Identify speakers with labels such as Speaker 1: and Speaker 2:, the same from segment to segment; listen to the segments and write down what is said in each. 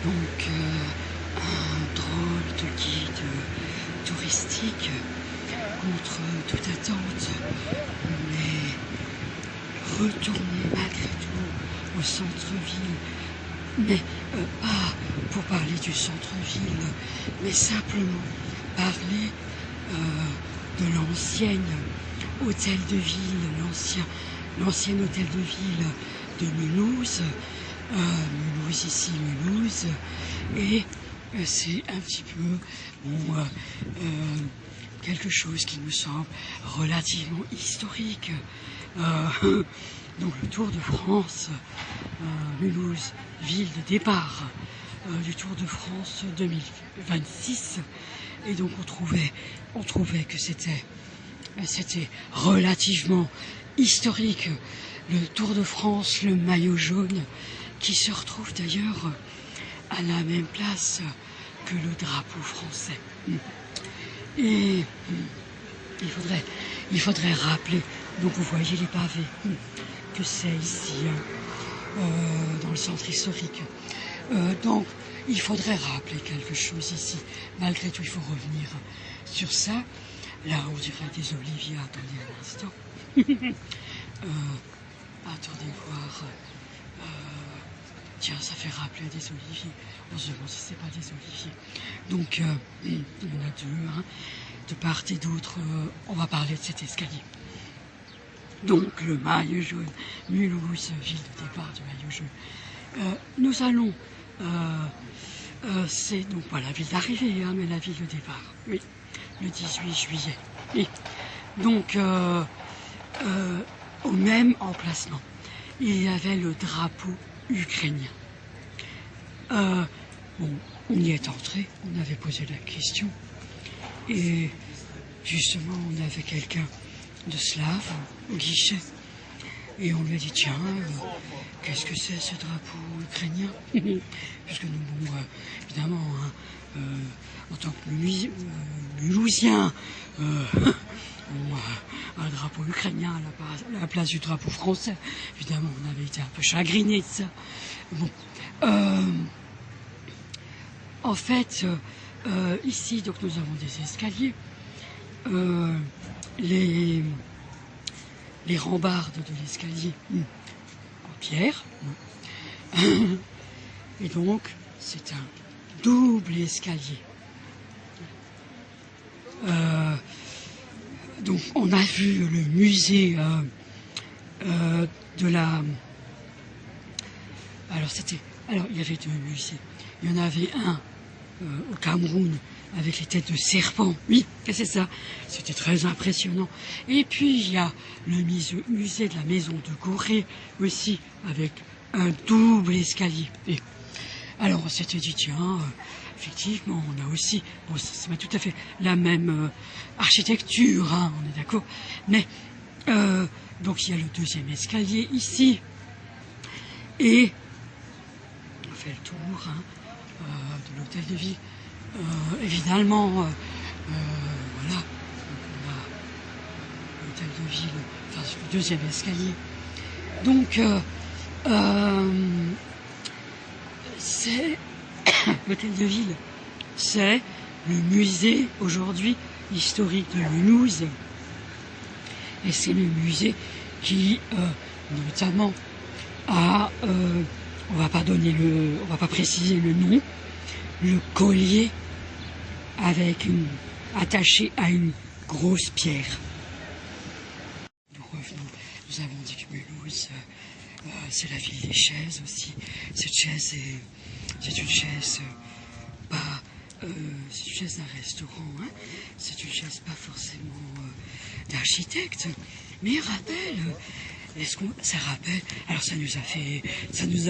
Speaker 1: Donc un drôle de guide touristique contre toute attente, mais retourner malgré tout au centre-ville, mais pas pour parler du centre-ville, mais simplement parler de l'ancienne hôtel de ville, l'ancien hôtel de ville de Mulhouse, Mulhouse ici, Mulhouse, et c'est un petit peu quelque chose qui me semble relativement historique. Donc le Tour de France, Mulhouse, ville de départ du Tour de France 2026, et donc on trouvait que c'était relativement historique, le Tour de France, le maillot jaune, qui se retrouve d'ailleurs à la même place que le drapeau français. Et il faudrait rappeler, donc vous voyez les pavés, que c'est ici, dans le centre historique. Donc il faudrait rappeler quelque chose ici. Malgré tout, il faut revenir sur ça. Là, on dirait des oliviers. Attendez un instant. Attendez voir. Tiens, ça fait rappeler des oliviers. On se demande si c'est pas des oliviers. Donc, il y en a deux, hein, de part et d'autre. On va parler de cet escalier. Donc, le maillot jaune, Mulhouse, ville de départ du maillot jaune. Nous allons... c'est donc pas la ville d'arrivée, hein, mais la ville de départ. Oui, le 18 juillet. Et donc, au même emplacement, il y avait le drapeau ukrainien. Bon, on y est entré, on avait posé la question, et justement, on avait quelqu'un de slave au guichet, et on lui a dit, tiens, qu'est-ce que c'est ce drapeau ukrainien? Puisque nous, bon, évidemment, hein, en tant que Mulhousien, un drapeau ukrainien à la place du drapeau français. Évidemment, on avait été un peu chagrinés de ça. Bon. En fait, ici, donc, nous avons des escaliers. Les rambardes de l'escalier en pierre. Et donc, c'est un double escalier. Donc, on a vu le musée de la... Alors, il y avait deux musées. Il y en avait un au Cameroun avec les têtes de serpents. Oui, c'est ça. C'était très impressionnant. Et puis, il y a le musée de la maison de Corée aussi, avec un double escalier. Et alors, on s'était dit, tiens, effectivement, on a aussi, bon, c'est pas tout à fait la même architecture, hein, on est d'accord, mais donc il y a le deuxième escalier ici, et on fait le tour, hein, de l'hôtel de ville. Évidemment, voilà, donc on a l'hôtel de ville, enfin le deuxième escalier. Donc, c'est l'hôtel de ville, c'est le musée aujourd'hui historique de Mulhouse, et c'est le musée qui notamment a, on va pas préciser le nom, le collier attaché à une grosse pierre. Nous revenons, nous avons dit que Mulhouse, c'est la ville des chaises aussi. Cette chaise c'est une chaise c'est une chaise d'un restaurant, hein. C'est une chaise pas forcément d'architecte, mais il rappelle. Ça rappelle? Alors ça nous a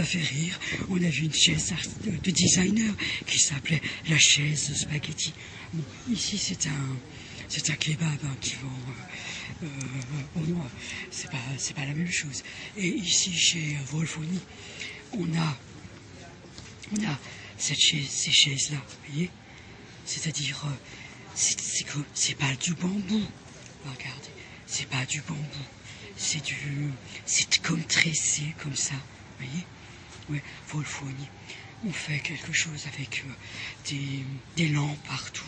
Speaker 1: fait rire. On a vu une chaise de designer qui s'appelait la chaise spaghetti. Bon, ici c'est un kebab, hein, qui vend. Bon, c'est pas la même chose. Et ici chez Wolfoni, on a ces chaises-là, vous voyez? C'est-à-dire, c'est pas du bambou. Regardez, c'est pas du bambou. C'est comme tressé, comme ça, vous voyez? Ouais, Wolfoni. on fait quelque chose avec des lampes partout.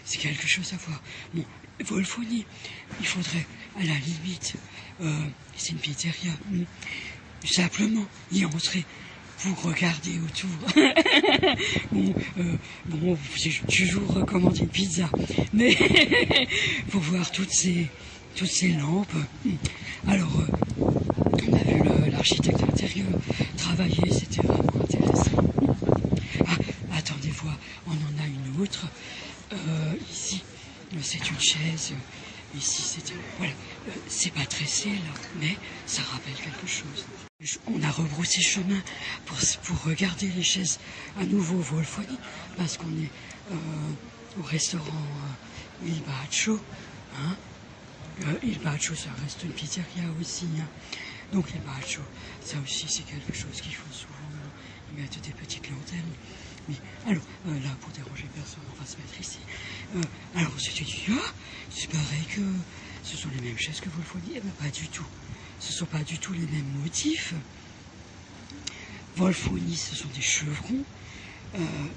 Speaker 1: C'est quelque chose à voir. Bon, Wolfonie, il faudrait, à la limite, c'est une pizzeria, simplement y entrer pour regarder autour. Bon, j'ai toujours recommandé une pizza, mais pour voir toutes ces lampes. Alors, on a vu l'architecte intérieur travailler, c'était vraiment intéressant. Ah, attendez voir, on en a une autre. Ici, c'est une chaise. Ici, c'est... Voilà, c'est pas tressé, là, mais ça rappelle quelque chose. On a rebroussé chemin pour regarder les chaises à nouveau Wolfonie, parce qu'on est au restaurant Il Bacio. Hein. Il Bacio, ça reste une pizzeria aussi. Hein. Donc Il Bacio, ça aussi, c'est quelque chose qu'ils font souvent. Ils mettent des petites lanternes. Oui. Alors, là, pour déranger personne, on va se mettre ici. Alors, on s'était dit, c'est pareil que ce sont les mêmes chaises que Wolfonie. Eh bien, pas du tout. Ce ne sont pas du tout les mêmes motifs. Wolfonie, ce sont des chevrons.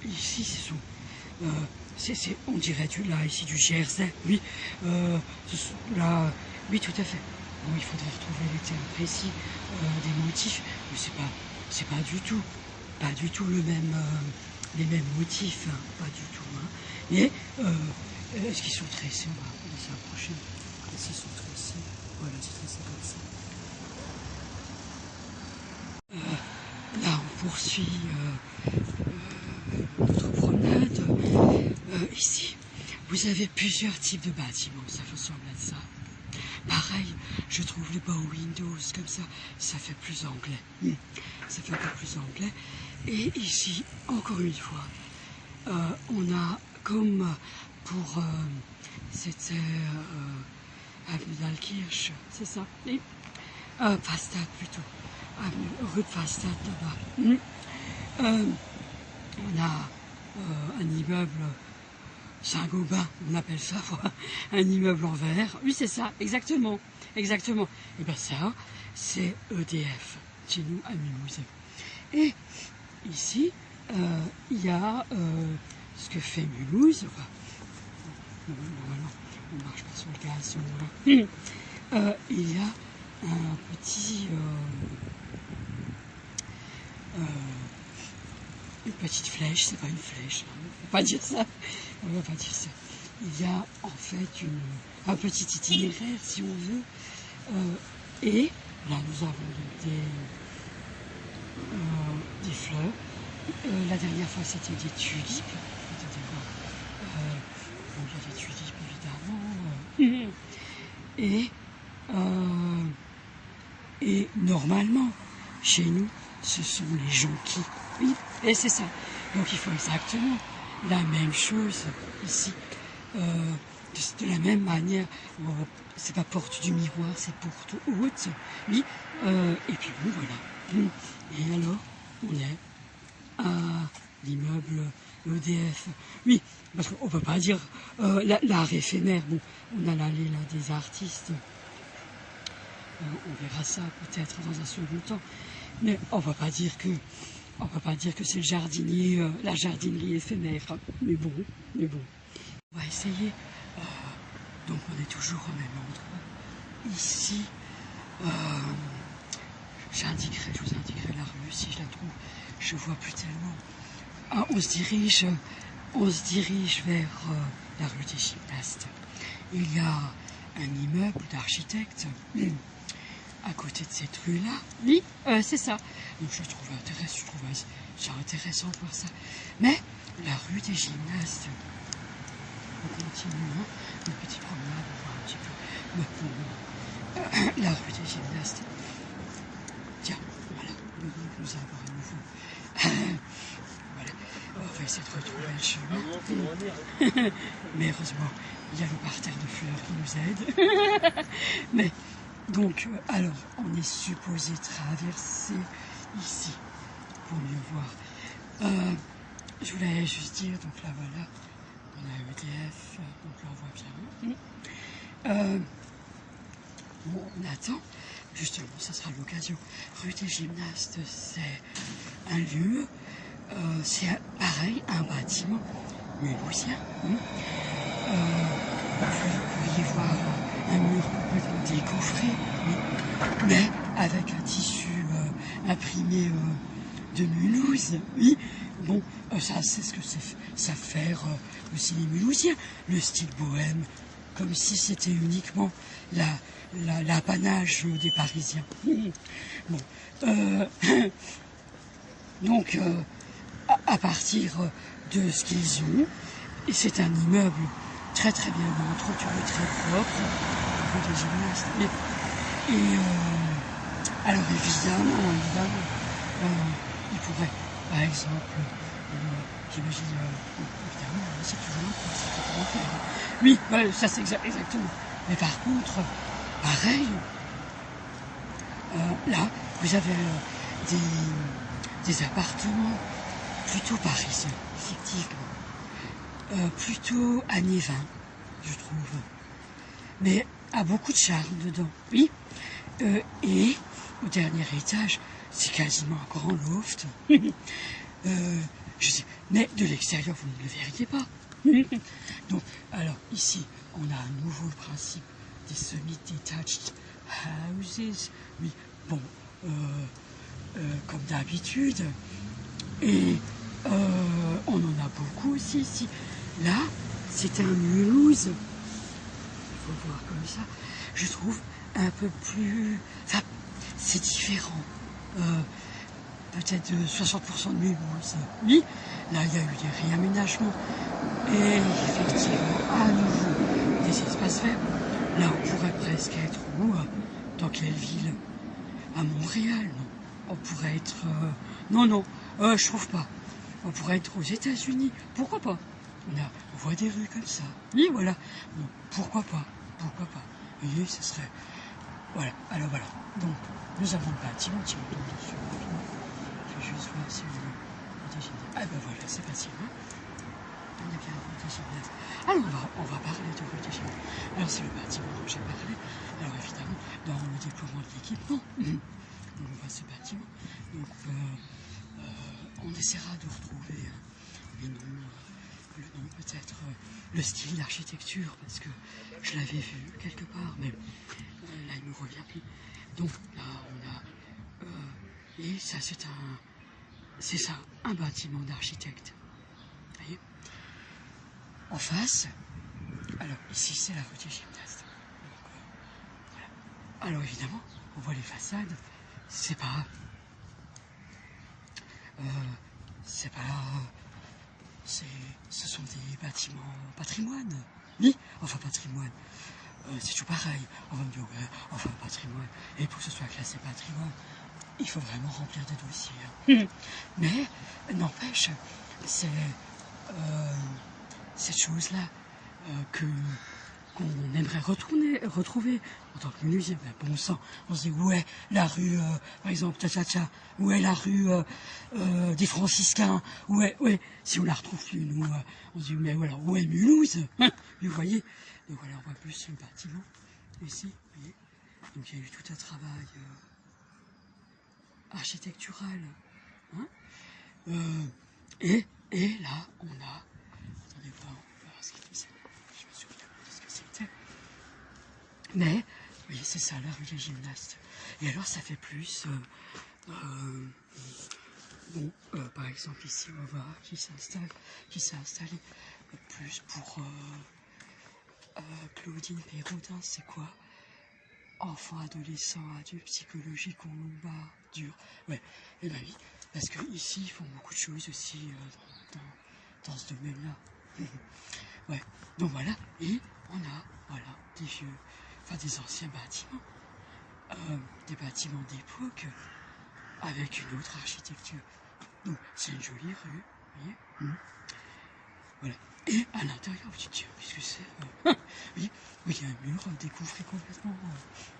Speaker 1: Ici, ce sont... on dirait ici du jersey. Oui, là, oui, tout à fait. Bon, il faudrait retrouver les termes précis des motifs, mais c'est pas du tout les mêmes motifs, hein, pas du tout. Hein. Et est-ce qu'ils sont tressés? On va s'approcher. Est-ce qu'ils sont tressés? Voilà, c'est tressé comme ça. Là, on poursuit notre promenade. Ici, vous avez plusieurs types de bâtiments, ça ressemble à ça. Pareil, je trouve les bow windows comme ça, ça fait plus anglais. Ça fait un peu plus anglais. Et ici, encore une fois, on a comme pour... c'était avenue d'Alkirch, c'est ça? Et, Fastad plutôt. Rue de Fastad là-bas. On a un immeuble Saint-Gobain, on appelle ça, un immeuble en verre. Oui, c'est ça, exactement, exactement. Et bien ça, c'est EDF, chez nous à Mulhouse. Et ici, il y a ce que fait Mulhouse. Enfin, normalement, on ne marche pas sur le gazon. Il y a un petit... une petite flèche, c'est pas une flèche, hein, on ne va pas dire ça, on va pas dire ça. Il y a en fait un petit itinéraire si on veut, et là nous avons des fleurs. La dernière fois c'était des tulipes, bon, il y a des tulipes évidemment, et normalement chez nous ce sont les jonquilles. Oui, et c'est ça. Donc il faut exactement la même chose ici. De la même manière, c'est pas porte du miroir, c'est porte haute. Oui, et puis bon, voilà. Et alors, on est à l'immeuble EDF. Oui, parce qu'on peut pas dire l'art éphémère. Bon, on a l'allée là des artistes. On verra ça peut-être dans un second temps. Mais on ne va pas dire que c'est le jardinier, la jardinerie éphémère. Mais bon. On va essayer. Donc on est toujours au même endroit. Ici, je vous indiquerai la rue si je la trouve. Je vois plus tellement. Ah, on se dirige vers la rue des Gymnastes. Il y a un immeuble d'architecte. À côté de cette rue-là, oui, c'est ça. Donc je trouve ça intéressant de voir ça. Mais la rue des Gymnastes, on continue, hein, une petite promenade, on voit un petit peu. Mais bon, la rue des Gymnastes. Tiens, voilà, nous avons à nouveau. Voilà, on va essayer de retrouver le chemin. Mais heureusement, il y a le parterre de fleurs qui nous aide. Mais donc, alors, on est supposé traverser ici, pour mieux voir. Je voulais juste dire, donc là, voilà, on a EDF, donc là, on voit bien. Bon, on attend, justement, ça sera l'occasion. Rue des Gymnastes, c'est un lieu c'est pareil, un bâtiment mulhousien. Vous pourriez voir un mur complètement décoffré, mais avec un tissu imprimé de Mulhouse. Oui, bon, ça c'est ce que ça faire aussi les Mulhousiens, le style bohème, comme si c'était uniquement l'apanage des Parisiens. Bon, donc à partir de ce qu'ils ont, et c'est un immeuble très très bien entretenu, très propre, pour des gymnastes. Et alors évidemment, il pourrait, par exemple, j'imagine, évidemment, c'est toujours un coup, c'est toujours faire. Oui, ça c'est exactement. Mais par contre, pareil, là, vous avez des appartements plutôt parisiens, effectivement. Plutôt années 20, je trouve. Mais a beaucoup de charme dedans, oui. Et au dernier étage, c'est quasiment un grand loft. Je sais, mais de l'extérieur, vous ne le verriez pas. Donc, alors ici, on a à nouveau le principe des semi-detached houses. Oui, bon, comme d'habitude. Et on en a beaucoup aussi ici. Là, c'est un Mulhouse. Il faut voir comme ça. Je trouve un peu plus... Enfin, c'est différent. Peut-être 60% de Mulhouse. Oui, là, il y a eu des réaménagements. Et effectivement, à nouveau, des espaces verts. Là, on pourrait presque être où? Dans quelle ville? À Montréal, non. On pourrait être... non, je trouve pas. On pourrait être aux États-Unis. Pourquoi pas? On voit des rues comme ça. Oui, voilà. Bon, pourquoi pas? Pourquoi pas? Vous voyez, ce serait... Voilà. Alors voilà. Donc, nous avons le bâtiment. Tiens, dessus. Je vais juste voir si vous voulez. Ah ben voilà, c'est bâtiment. On a bien rue des Gymnases. Alors, on va parler de rue des Gymnases. Alors, c'est le bâtiment dont j'ai parlé. Alors, évidemment, dans le déploiement de l'équipement, on voit ce bâtiment. Donc, on essaiera de retrouver les noms, le nom peut-être, le style d'architecture, parce que je l'avais vu quelque part, mais là il me revient plus. Donc là on a, et ça c'est ça, un bâtiment d'architecte. Vous voyez, en face, alors ici c'est la rue des Gymnastes. Donc, voilà. Alors évidemment, on voit les façades, c'est pas ce sont des bâtiments patrimoine. Oui, enfin patrimoine. C'est tout pareil. On va me dire, ouais, enfin patrimoine. Et pour que ce soit classé patrimoine, il faut vraiment remplir des dossiers. Mais, n'empêche, c'est cette chose-là qu'on aimerait retrouver en tant que musée. Ben, bon sang, on se dit où est la rue, par exemple, où est la rue des Franciscains, où est, si on la retrouve plus, nous, on se dit, mais voilà, où est Mulhouse? Vous voyez? Donc voilà, on voit plus le bâtiment, ici, vous voyez? Donc il y a eu tout un travail architectural. Hein, et là, on a, attendez voir ce qu'il disait. Je me souviens de ce que c'était. Mais, oui, c'est ça, la rue des Gymnastes. Et alors, ça fait plus... bon, par exemple, ici, on va voir qui s'est installé plus pour Claudine Péroudin, c'est quoi? Enfant, adolescent, adulte, psychologique, on lombard, dur. Ouais, et ben oui, parce que ici, ils font beaucoup de choses aussi dans ce domaine-là. Ouais, donc voilà, et on a, voilà, des vieux, enfin des anciens bâtiments, des bâtiments d'époque, avec une autre architecture. Donc c'est une jolie rue, vous voyez. Voilà. Et à l'intérieur, vous dites, tiens, qu'est-ce que c'est? Oui, il y a un mur découvert complètement.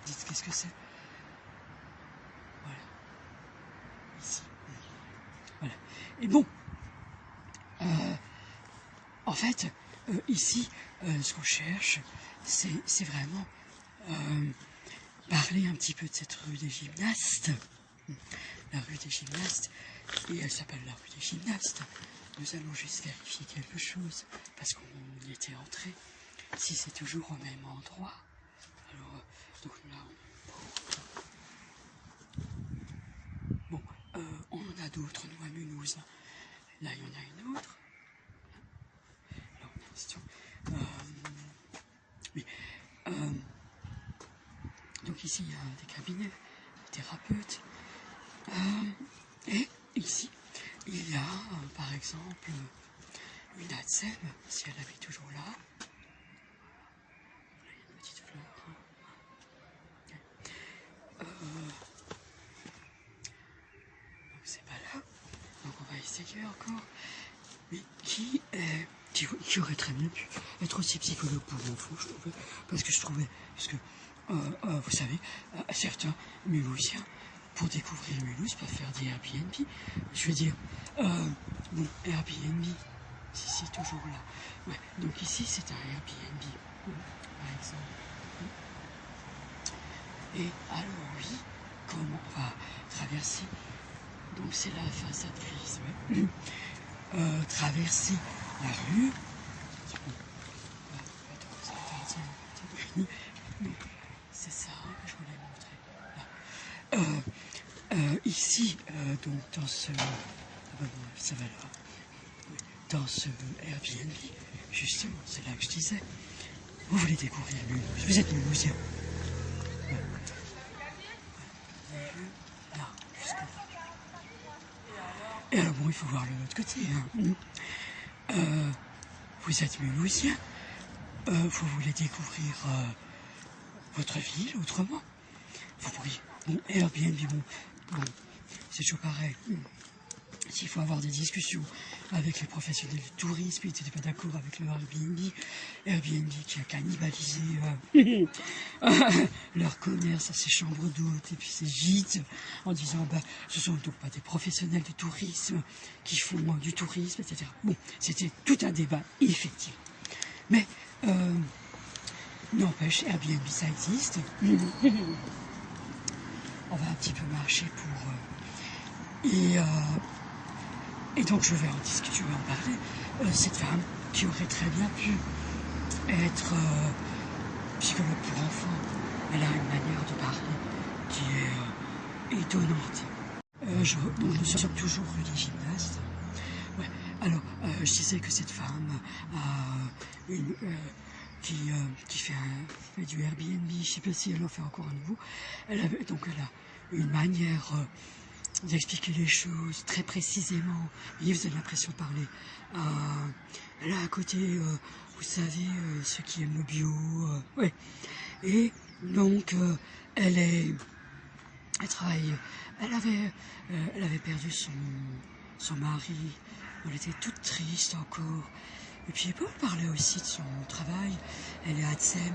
Speaker 1: Dites, qu'est-ce que c'est? Voilà. Ici. Voilà. Et bon, en fait, ici, ce qu'on cherche, c'est vraiment parler un petit peu de cette rue des Gymnastes. la rue des Gymnastes, et elle s'appelle la rue des Gymnastes. Nous allons juste vérifier quelque chose, parce qu'on y était entré, si c'est toujours au même endroit. Alors, donc là, bon, on en a d'autres, nous, à Mulhouse. Là, il y en a une autre. Alors, un instant. Oui. Donc ici, il y a des cabinets, des thérapeutes. Et ici, il y a, par exemple, une ADSEM, si elle habite toujours là. Là, il y a une petite fleur. Donc c'est pas là. Donc on va essayer encore. Mais qui aurait très bien pu être aussi psychologue pour enfants, je trouvais. Parce que je trouvais, vous savez, certains Mulhousiens, pour découvrir Mulhouse, peuvent faire des Airbnb. Je veux dire, bon, Airbnb, si c'est toujours là. Ouais, donc ici, c'est un Airbnb, par exemple. Et alors, oui, comment on va traverser? Donc c'est la façade grise, ouais. Traverser la rue. C'est ça que je voulais montrer. Ici, donc dans ce, ça va là, dans ce Airbnb, justement, c'est là que je disais, vous voulez découvrir Mulhouse, vous êtes Mulhousien. Là, jusque là. Et alors bon, il faut voir l'autre côté. Vous êtes Mulhousien, vous voulez découvrir votre ville autrement. Vous pourriez, bon, Airbnb, bon, c'est toujours pareil. S'il faut avoir des discussions avec les professionnels du tourisme, ils n'étaient pas d'accord avec le Airbnb qui a cannibalisé leur commerce à ses chambres d'hôtes et puis ses gîtes, en disant ce sont donc pas des professionnels du tourisme qui font du tourisme, etc. Bon, c'était tout un débat, effectivement. Mais n'empêche, Airbnb ça existe. On va un petit peu marcher pour et donc je vais en discuter, je vais en parler. Cette femme qui aurait très bien pu être psychologue pour enfants, elle a une manière de parler qui est étonnante. Donc nous sommes toujours rue des Gymnastes. Ouais. Alors, je disais que cette femme qui fait du Airbnb, je ne sais pas si elle en fait encore un nouveau, elle a une manière d'expliquer les choses très précisément. Et vous avez l'impression de parler. Elle a à côté, vous savez, ceux qui aiment le bio. Ouais. Et donc, elle travaille. Elle avait perdu son mari. Elle était toute triste encore. Et puis, elle parlait aussi de son travail. Elle est ADSEM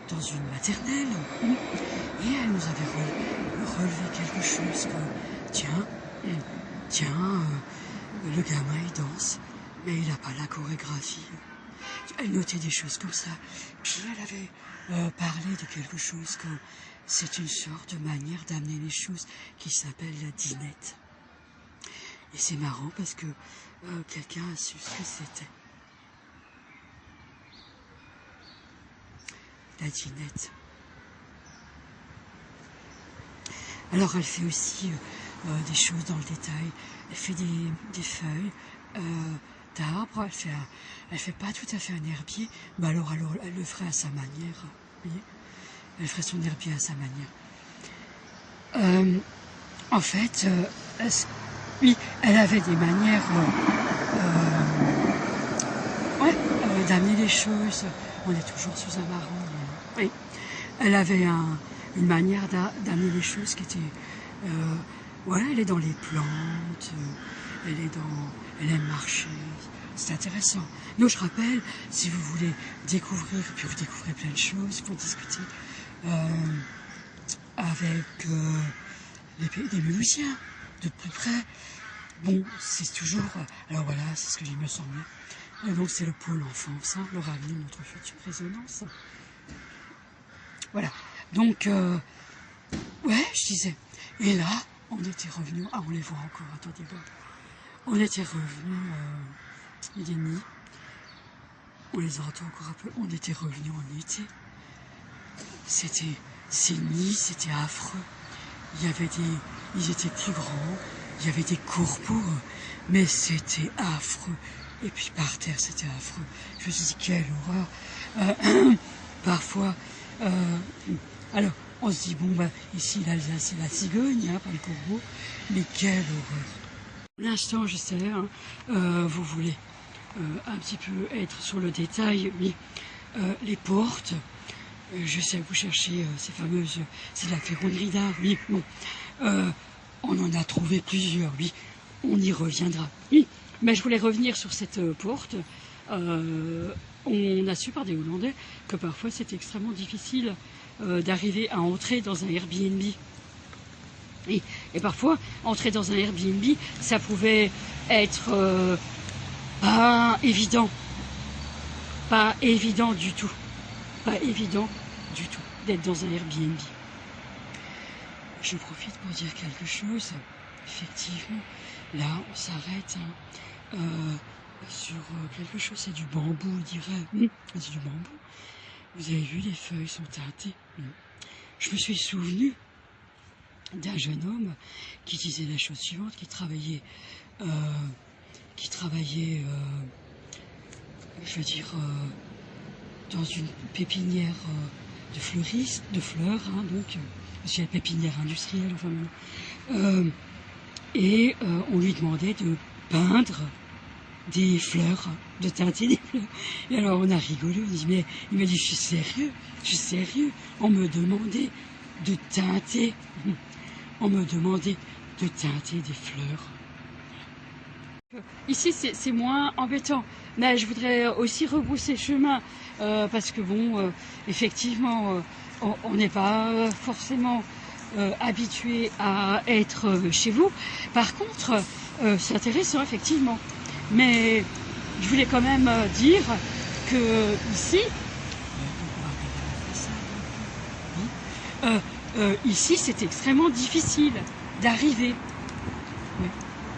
Speaker 1: dans une maternelle. Et elle nous avait relevé quelque chose comme tiens, le gamin il danse, mais il n'a pas la chorégraphie. Elle notait des choses comme ça. Puis elle avait parlé de quelque chose comme c'est une sorte de manière d'amener les choses qui s'appelle la dinette. Et c'est marrant parce que quelqu'un a su ce que c'était. La dinette. Alors elle fait aussi des choses dans le détail. Elle fait des feuilles d'arbres. Elle fait pas tout à fait un herbier, mais alors elle le ferait à sa manière. Vous voyez, elle ferait son herbier à sa manière. En fait, oui, elle avait des manières d'amener les choses. On est toujours sous un marron. Oui. Elle avait une manière d'amener les choses qui était... voilà, elle est dans les plantes, elle aime marcher, c'est intéressant. Donc je rappelle, si vous voulez découvrir, puis vous découvrez plein de choses, pour discuter avec des Mulhousiens de plus près. Bon, c'est toujours... alors voilà, c'est ce que il me semblait. Et donc c'est le pôle enfance, hein, leur avenir, notre future résonance. Voilà, donc, ouais, je disais, et là, on était revenu, ah on les voit encore, attendez voir. On était revenu, il est nuit, on les entend encore un peu, on était revenu en été. Ces nids, c'était affreux. Ils étaient plus grands, il y avait des corbeaux, mais c'était affreux. Et puis par terre, c'était affreux. Je me suis dit, quelle horreur. Parfois, alors, on se dit, bon, bah, ici, l'Alsace, c'est la cigogne, hein, pas le corbeau, mais quelle horreur. Pour l'instant, je sais, hein, vous voulez un petit peu être sur le détail, oui, les portes. Je sais que vous cherchez ces fameuses, c'est de la ferronnerie d'art, oui, bon, on en a trouvé plusieurs, oui, on y reviendra, oui, mais je voulais revenir sur cette porte. On a su par des Hollandais que parfois c'était extrêmement difficile d'arriver à entrer dans un Airbnb. Et parfois, entrer dans un Airbnb, ça pouvait être pas évident du tout. Pas évident du tout d'être dans un Airbnb. Je profite pour dire quelque chose. Effectivement, là, on s'arrête sur quelque chose, c'est du bambou, on dirait. C'est du bambou. Vous avez vu, les feuilles sont teintées. Je me suis souvenu d'un jeune homme qui disait la chose suivante, qui travaillait je veux dire, dans une pépinière de fleuristes, de fleurs, hein, donc, c'est la pépinière industrielle, enfin, et on lui demandait de peindre des fleurs, de teinter des fleurs. Et alors on a rigolé, on dit, mais il m'a dit, je suis sérieux, on me demandait de teinter, des fleurs. Ici c'est moins embêtant, mais je voudrais aussi rebrousser chemin, parce que bon, effectivement, on n'est pas forcément habitué à être chez vous. Par contre, c'est intéressant effectivement, mais je voulais quand même dire que ici, ici c'est extrêmement difficile d'arriver,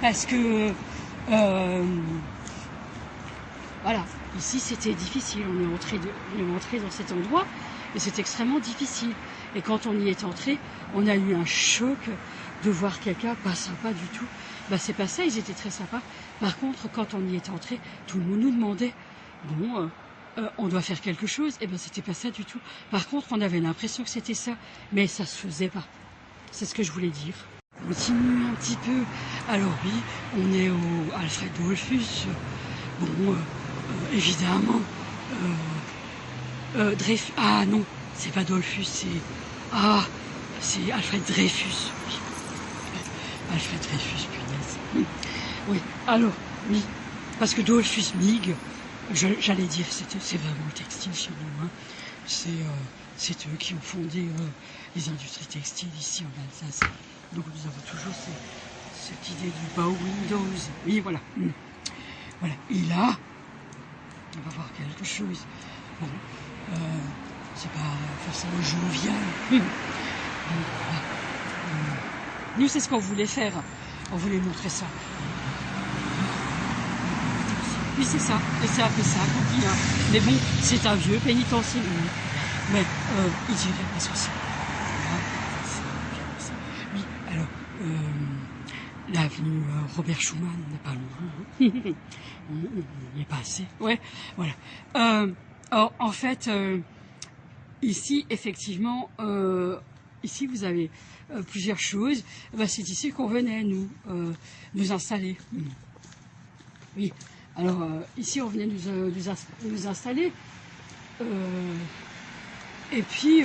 Speaker 1: parce que voilà, ici c'était difficile, on est entré dans cet endroit et c'est extrêmement difficile. Et quand on y est entré, on a eu un choc de voir quelqu'un pas sympa du tout. Bah c'est pas ça, ils étaient très sympas. Par contre, quand on y est entré, tout le monde nous demandait, bon, on doit faire quelque chose, et ben c'était pas ça du tout. Par contre, on avait l'impression que c'était ça, mais ça se faisait pas. C'est ce que je voulais dire. On continue un petit peu. Alors oui, on est au Alfred Dollfuss. Bon, évidemment, Dreyfus. Ah non, c'est pas Dollfuss, c'est Alfred Dreyfus. Oui. Alfred Dreyfus, punaise. Oui, alors, oui, parce que Dollfuss Mig, j'allais dire, c'est vraiment le textile chez nous. Hein. C'est eux qui ont fondé les industries textiles ici en Alsace. Donc nous avons toujours cette idée du Bow Windows. Oui, voilà. Voilà. Et là, on va voir quelque chose. Bon, c'est pas forcément jovial. Nous, c'est ce qu'on voulait faire. On voulait montrer ça. Oui, c'est ça. Et c'est un peu ça qu'on dit. Hein. Mais bon, c'est un vieux pénitencier. Mais il dirait pas sur ça. Oui, alors, l'avenue Robert Schumann n'est pas loin. On y est passé. Ouais, voilà. Or, en fait, ici, effectivement, ici vous avez plusieurs choses. Ben, c'est ici qu'on venait, nous installer. Oui, alors, ici, on venait nous installer. Et puis,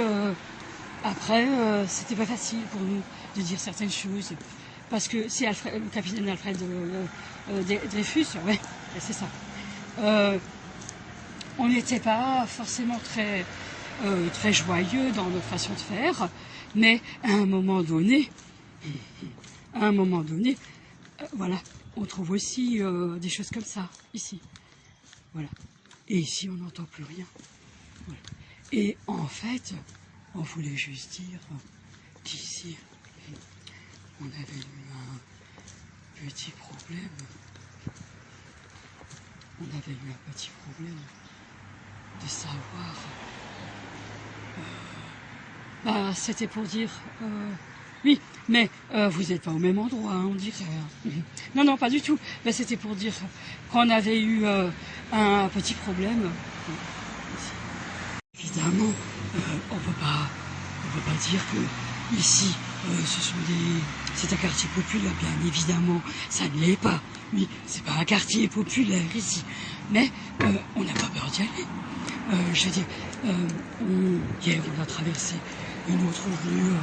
Speaker 1: après, c'était pas facile pour nous de dire certaines choses. Parce que c'est le capitaine Alfred Dreyfus, ouais, c'est ça. On n'était pas forcément très joyeux dans notre façon de faire, mais à un moment donné, voilà, on trouve aussi des choses comme ça, ici. Voilà. Et ici, on n'entend plus rien. Voilà. Et en fait, on voulait juste dire qu'ici, on avait eu un petit problème. On avait eu un petit problème de savoir. C'était pour dire. Oui, mais vous n'êtes pas au même endroit, hein, on dirait. Non, non, pas du tout. Ben, c'était pour dire qu'on avait eu un petit problème. Évidemment, on peut pas dire que ici, c'est un quartier populaire. Bien évidemment, ça ne l'est pas. Oui, c'est pas un quartier populaire ici, mais on n'a pas peur d'y aller. Je veux dire, hier on a traversé une autre rue.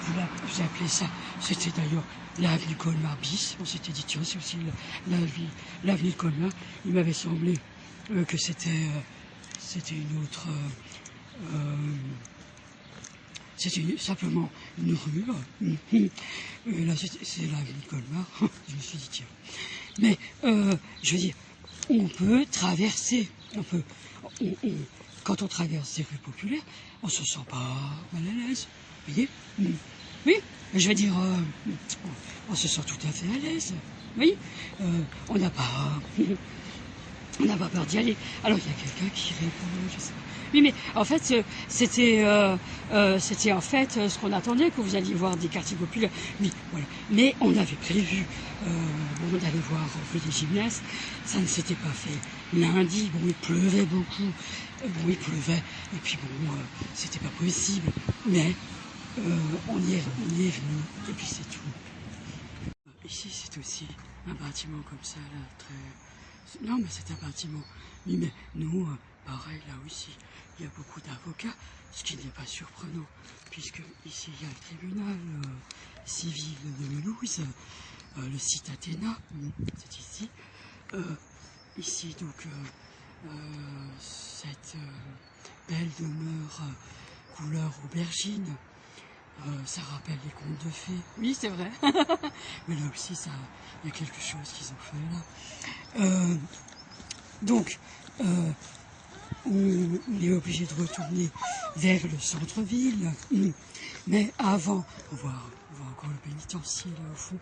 Speaker 1: Vous appelez ça, c'était d'ailleurs l'avenue Colmar bis. On s'était dit tiens, c'est aussi l'avenue de Colmar. Il m'avait semblé que c'était une autre. C'était simplement une rue. Là, c'est l'avenue de Colmar. Je me suis dit, tiens. Mais, je veux dire, on peut traverser. Quand on traverse ces rues populaires, on se sent pas mal à l'aise. Vous voyez? Oui, je veux dire, on se sent tout à fait à l'aise. Oui, on n'a pas peur d'y aller. Alors, il y a quelqu'un qui répond, je sais pas. Oui, mais en fait, c'était en fait ce qu'on attendait, que vous alliez voir des quartiers populaires. Oui, voilà. Mais on avait prévu d'aller voir des gymnases. Ça ne s'était pas fait lundi. Bon, il pleuvait beaucoup. Il pleuvait. Et puis bon, c'était pas possible. Mais on y est venu. Et puis c'est tout. Ici, c'est aussi un bâtiment comme ça, là, très... Non, mais c'est un bâtiment. Oui, mais nous, pareil, là aussi, il y a beaucoup d'avocats, ce qui n'est pas surprenant, puisque ici, il y a le tribunal civil de Mulhouse, le site Athéna, c'est ici. Ici, donc, cette belle demeure couleur aubergine. Ça rappelle les contes de fées. Oui, c'est vrai. Mais là aussi, il y a quelque chose qu'ils ont fait là. Donc, on est obligé de retourner vers le centre-ville. Mais avant, on voit encore le pénitencier là au fond.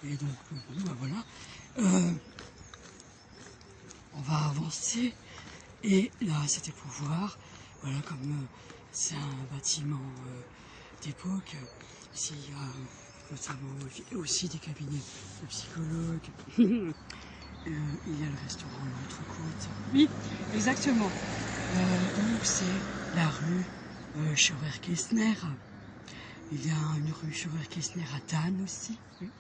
Speaker 1: Et donc, voilà. On va avancer. Et là, c'était pour voir. Voilà, comme c'est un bâtiment d'époque. Ici, il y a notamment aussi des cabinets de psychologues. Il y a le restaurant L'Entrecôte. Oui, exactement. Donc c'est la rue Scheurer-Kestner. Il y a une rue Scheurer-Kestner à Thann aussi. Oui.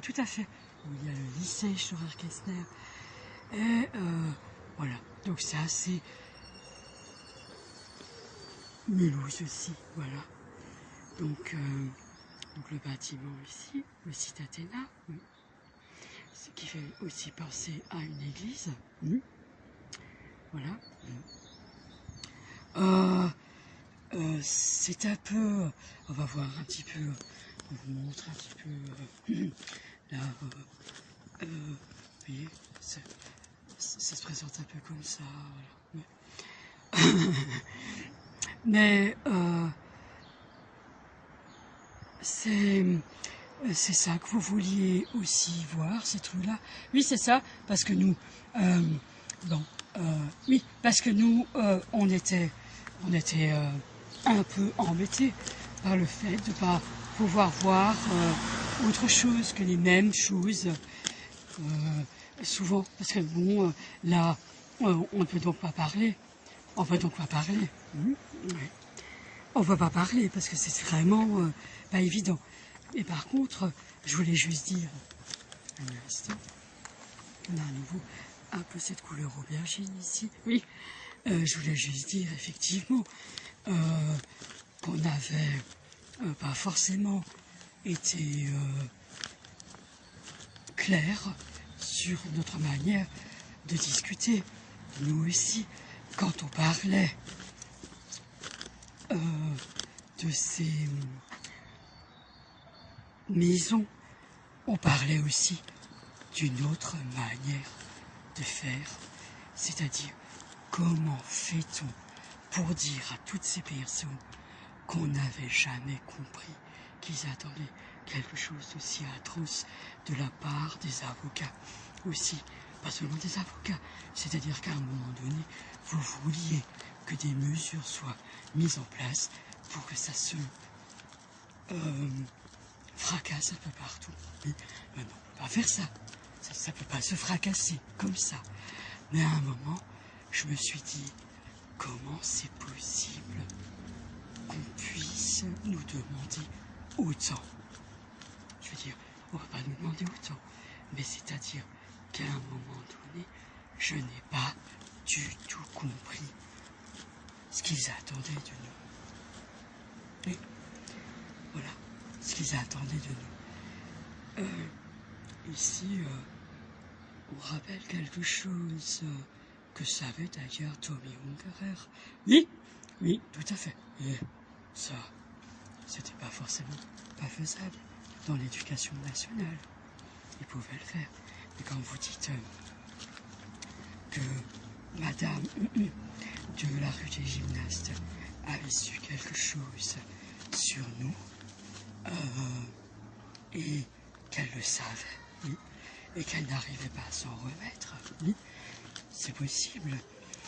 Speaker 1: Tout à fait. Il y a le lycée Scheurer-Kestner. Et voilà. Donc c'est assez... Mulhouse aussi, voilà. Donc le bâtiment ici, le site Athéna, oui. Ce qui fait aussi penser à une église. Voilà. C'est un peu... On va voir un petit peu... On vous montre un petit peu... là, vous voyez, ça se présente un peu comme ça. Voilà. Mais c'est ça que vous vouliez aussi voir, cette rue-là. Oui, c'est ça, parce que nous, oui, parce que nous, on était un peu embêtés par le fait de ne pas pouvoir voir autre chose que les mêmes choses, souvent, parce que bon, là, on ne peut donc pas parler. On ne peut donc pas parler. Oui. On ne peut pas parler parce que c'est vraiment pas évident. Et par contre, je voulais juste dire, un instant, on a à nouveau un peu cette couleur aubergine ici. Oui, je voulais juste dire effectivement qu'on n'avait pas forcément été clair sur notre manière de discuter. Nous aussi, quand on parlait de ces maisons, on parlait aussi d'une autre manière de faire, c'est-à-dire comment fait-on pour dire à toutes ces personnes qu'on n'avait jamais compris qu'ils attendaient quelque chose d'aussi atroce de la part des avocats aussi, pas seulement des avocats, c'est-à-dire qu'à un moment donné, vous vouliez que des mesures soient mises en place pour que ça se fracasse un peu partout. Mais non, on ne peut pas faire ça. Ça ne peut pas se fracasser comme ça. Mais à un moment, je me suis dit, comment c'est possible qu'on puisse nous demander autant? Je veux dire, on ne va pas nous demander autant. Mais c'est-à-dire qu'à un moment donné, je n'ai pas du tout compris ce qu'ils attendaient de nous. Et voilà, ce qu'ils attendaient de nous. Ici, on rappelle quelque chose que savait d'ailleurs Tommy Ungerer. Oui, oui, tout à fait. Et ça, c'était pas forcément pas faisable dans l'éducation nationale. Ils pouvaient le faire. Mais quand vous dites que Madame de la rue des Gymnastes avait su quelque chose sur nous et qu'elle le savait, oui, et qu'elle n'arrivait pas à s'en remettre, oui, c'est possible.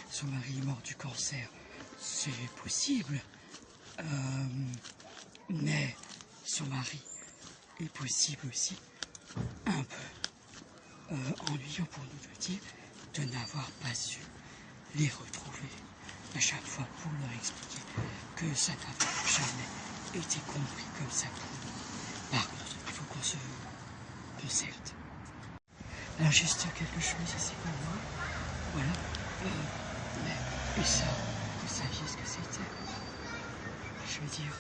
Speaker 1: Son mari est mort du cancer, c'est possible. Mais son mari est possible aussi un peu ennuyant pour nous de dire de n'avoir pas su les retrouver à chaque fois pour leur expliquer que ça n'avait jamais été compris comme ça pour nous. Par contre, il faut qu'on se concerte. Alors juste quelque chose ici pour moi, voilà, mais et ça, vous saviez ce que c'était? Je veux dire,